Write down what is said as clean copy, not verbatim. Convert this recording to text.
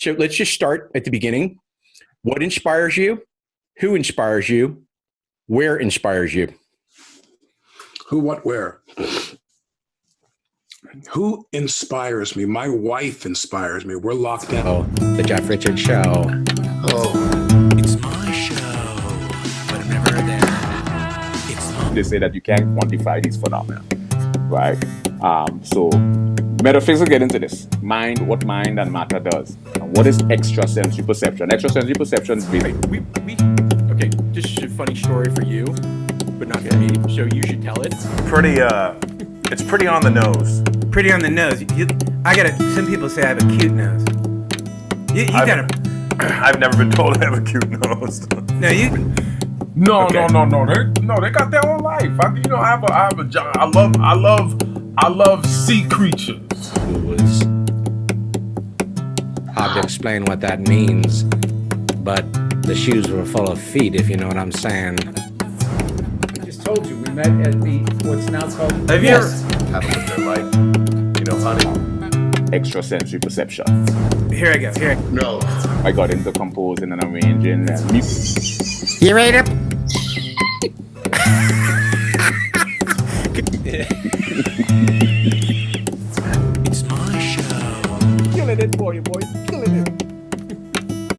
So let's just start at the beginning. What inspires you? Who inspires you? Where inspires you? Who, what, where? Who inspires me? My wife inspires me. We're locked in. Oh, the Jeff Richards Show. Oh. It's my show, but I'm never there. It's my... They say that you can't quantify these phenomena, right? So metaphysics get into this. Mind, what mind and matter does. And what is extrasensory perception? Extrasensory perception is basically... Okay, this is a funny story for you, but not for me, so you should tell it. It's pretty on the nose. Pretty on the nose. Some people say I have a cute nose. I've never been told I have a cute nose. No, you... No, Okay. no. They got their own life. I have a job. I love sea creatures. Hard to explain what that means, but the shoes were full of feet, if you know what I'm saying. I just told you, we met at the, what's now called... Have you ever... Have a look at their life. Honey. extrasensory perception. Here I go. No. I got into composing and arranging and music. You ready to...